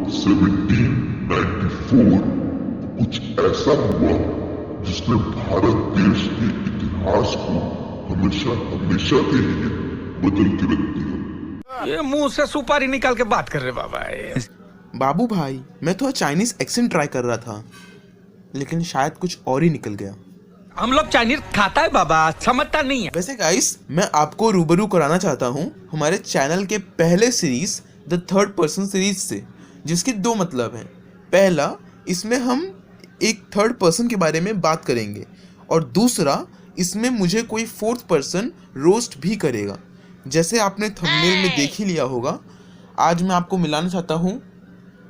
1794 कुछ ऐसा हुआ जिसने भारत देश के इतिहास को हमेशा हमेशा के लिए बदल के रख दिया। ये मुंह से सुपारी निकाल के बात कर रहे बाबा। बाबू भाई, मैं तो चाइनीज एक्सेंट ट्राई कर रहा था, लेकिन शायद कुछ और ही निकल गया। हम लोग चाइनीज खाता है बाबा, समझता नहीं है। वैसे गाइस, मैं आपको रूबरू कराना चाहता हूँ हमारे चैनल के पहले series the third person series से, जिसके दो मतलब हैं। पहला, इसमें हम एक थर्ड पर्सन के बारे में बात करेंगे, और दूसरा, इसमें मुझे कोई फोर्थ पर्सन रोस्ट भी करेगा। जैसे आपने थंबनेल में देख ही लिया होगा, आज मैं आपको मिलाना चाहता हूँ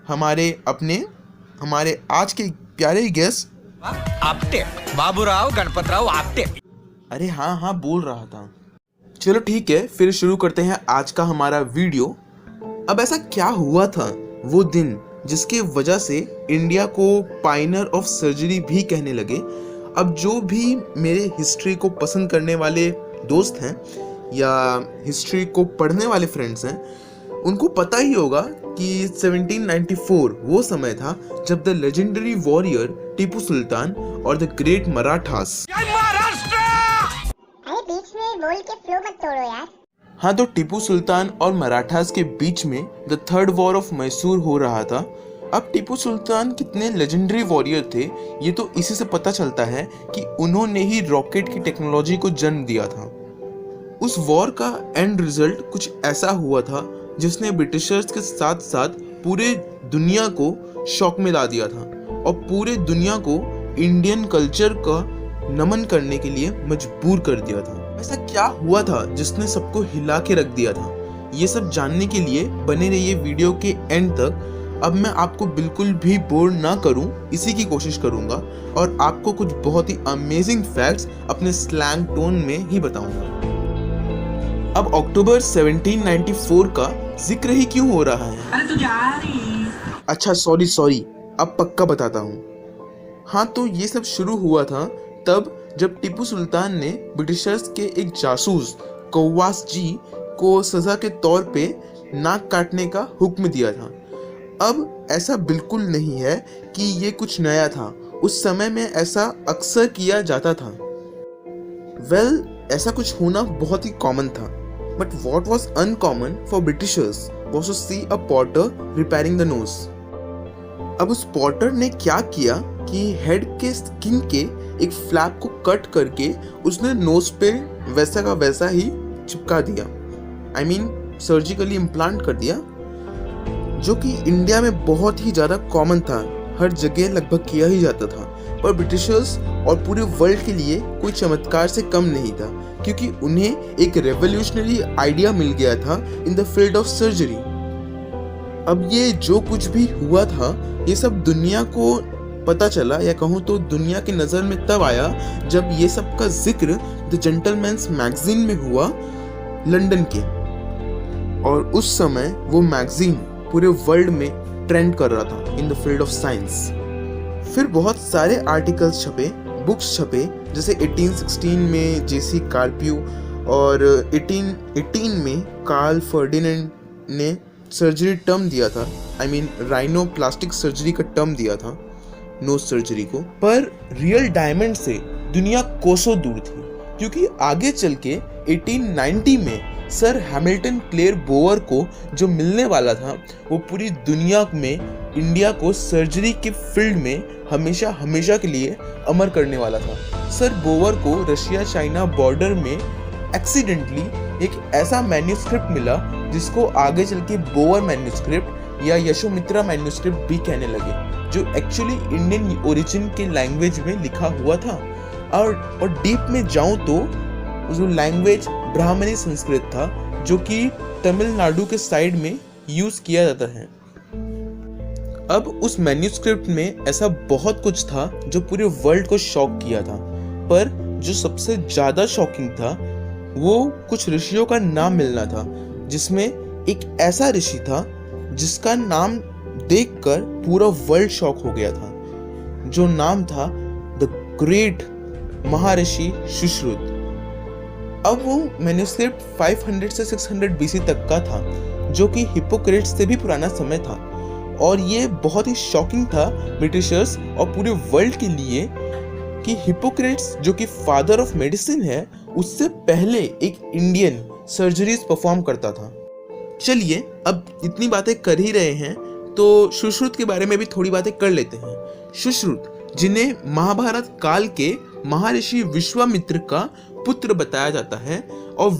हमारे आज के प्यारे गेस्ट आपटे बाबूराव गणपतराव आपटे। अरे हाँ बोल रहा था। चलो ठीक है, फिर शुरू करते हैं आज का हमारा वीडियो। अब ऐसा क्या हुआ था वो दिन जिसके वजह से इंडिया को पायनियर ऑफ सर्जरी भी कहने लगे। अब जो भी मेरे हिस्ट्री को पसंद करने वाले दोस्त हैं या हिस्ट्री को पढ़ने वाले फ्रेंड्स हैं, उनको पता ही होगा कि 1794 वो समय था जब the legendary warrior Tipu Sultan और द ग्रेट मराठास। अरे बीच में बोल के फ्लो मत तोड़ो यार। हाँ, तो टीपू सुल्तान और मराठास के बीच में the third war of Mysore हो रहा था। अब टिपू सुल्तान कितने लेजेंडरी वॉरियर थे, ये तो इसी से पता चलता है कि उन्होंने ही रॉकेट की टेक्नोलॉजी को जन्म दिया था। उस वॉर का एंड रिजल्ट कुछ ऐसा हुआ था जिसने ब्रिटिशर्स के साथ साथ पूरे दुनिया को शॉक में ला दिया था और पूरे दुनिया को इंडियन कल्चर का नमन करने के लिए मजबूर कर दिया था। ऐसा क्या हुआ था जिसने सबको हिला के रख दिया था? ये सब जानने के लिए बने रहिए वीडियो के एंड तक। अब मैं आपको बिल्कुल भी बोर ना करूं, इसी की कोशिश करूंगा और आपको कुछ बहुत ही अमेजिंग फैक्ट्स अपने स्लैंग टोन में ही बताऊंगा। अब अक्टूबर 1794 का जिक्र ही क्यों हो रहा है? अरे तू जा रही। अच्छा सॉरी, अब पक्का बताता हूँ। हाँ, तो ये सब शुरू हुआ था तब जब टीपू सुल्तान ने ब्रिटिशर्स के एक जासूस कव्वास जी को सजा के तौर पे नाक काटने का हुक्म दिया था। अब ऐसा बिल्कुल नहीं है कि ये कुछ नया था, उस समय में ऐसा अक्सर किया जाता था। ऐसा कुछ होना बहुत ही कॉमन था। But what was uncommon for Britishers was to see a potter repairing the nose. अब उस पॉटर ने क्या किया कि हेड के स्किन के एक फ्लैप को कट करके उसने नोज पे वैसा का वैसा ही चिपका दिया। I mean सर्जिकली इम्प्लांट कर दिया, जो कि इंडिया में बहुत ही ज़्यादा कॉमन था, हर जगह लगभग किया ही जाता था। पर ब्रिटिशर्स और पूरे वर्ल्ड के लिए कोई चमत्कार से कम नहीं था, क्योंकि उन्हें एक रेवोल्यूशनरी आइडिया मिल गया था in the field of surgery. अब ये जो कुछ भी हुआ था, ये सब दुनिया को पता चला, या कहूँ तो दुनिया की नज़र में तब आया जब ये सब का जिक्र द जेंटलमैन्स मैगजीन में हुआ, लंदन के। और उस समय वो मैगजीन पूरे वर्ल्ड में ट्रेंड कर रहा था in the field of science. फिर बहुत सारे आर्टिकल्स छपे, बुक्स छपे, जैसे 1816 में जेसी कार्प्यू और 1818 में कार्ल फर्डिनेंड ने सर्जरी टर्म दिया था। I mean राइनोप्लास्टिक सर्जरी का टर्म दिया था नोज सर्जरी को। पर रियल डायमंड से दुनिया कोसों दूर थी, क्योंकि आगे चल के 1890 में सर हैमिल्टन क्लेयर बोवर को जो मिलने वाला था, वो पूरी दुनिया में इंडिया को सर्जरी के फील्ड में हमेशा के लिए अमर करने वाला था। सर बोवर को रशिया चाइना बॉर्डर में एक्सीडेंटली एक ऐसा मैन्यूस्क्रिप्ट मिला जिसको आगे चल के बोवर मैन्यूस्क्रिप्ट या यशोमित्रा मैन्यूस्क्रिप्ट भी कहने लगे, जो एक्चुअली इंडियन ओरिजिन के लैंग्वेज में लिखा हुआ था। और डीप में जाऊं तो जो लैंग्वेज ब्राह्मणी संस्कृत था, जो कि तमिलनाडु के साइड में यूज किया जाता है। अब उस मैन्यूस्क्रिप्ट में ऐसा बहुत कुछ था जो पूरे वर्ल्ड को शॉक किया था, पर जो सबसे ज्यादा शॉकिंग था वो कुछ ऋषियों का नाम मिलना था, जिसमें एक ऐसा ऋषि था जिसका नाम देखकर पूरा वर्ल्ड शॉक हो गया था, जो नाम था द ग्रेट महर्षि सुश्रुत। अब वो मैन्यूस्क्रिप्ट 500 से 600 BC तक का था, जो कि हिप्पोक्रेट्स से भी पुराना समय था। और ये बहुत ही शॉकिंग था ब्रिटिशर्स और पूरे वर्ल्ड के लिए कि हिपोक्रेट्स जो कि फादर ऑफ मेडिसिन है, उससे पहले एक इंडियन सर्जरीज परफॉर्म करता था। चलिए अब इतनी बातें कर ही रहे हैं तो सुश्रुत के बारे में भी थोड़ी बातें कर लेते हैं। सुश्रुत, जिन्हें महाभारत काल के महर्षि विश्वामित्र का पुत्र बताया जाता है और